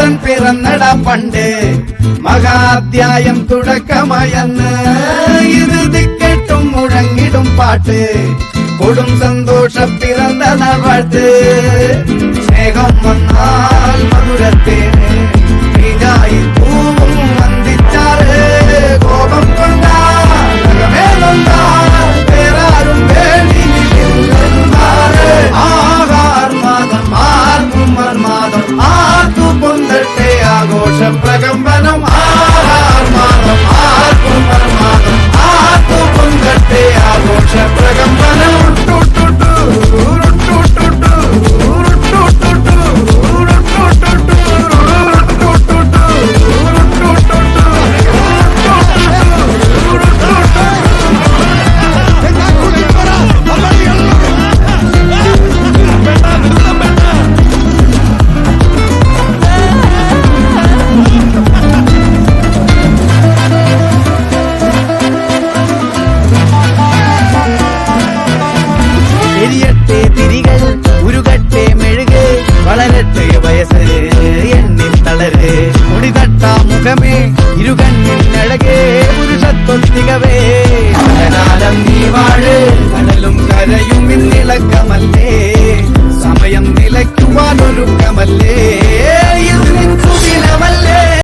പുത്രൻ പിറന്നട പണ്ട് മഹാധ്യായം തുടക്കമയന്ന് ഇത് ദിക്കെട്ടും മുഴങ്ങിടും പാട്ട് കൊടും സന്തോഷ പിറന്ന നാൾ വാഴ്ത്ത് സ്നേഹം വന്നാൽ മധുരത്തേന് നീയായി പൂവും വന്ദിച്ചാറ് കോപം കൊണ്ടാൽ വേറാരും വേണ്ടി ആഹാർമാദം ആർക്കുമർമാദം ആർക്കു പൊന്തട്ടെ ആഘോഷ പ്രകമ്പനം ആഹാർമാദം ആർക്കുമർമാദം ആർക്കു പൊന്തട്ടെ ആഘോഷ പ്രകമ്പനം എരിയട്ടെ തിരികൾ ഉരുകട്ടെ മെഴുക് വളരട്ടെ വയസ്സ് എണ്ണിൽ തളര് മുടിതട്ട മുഖമേ ഇരുകണ്ണിൻ അഴകേ പുരുഷത്വത്തികവേ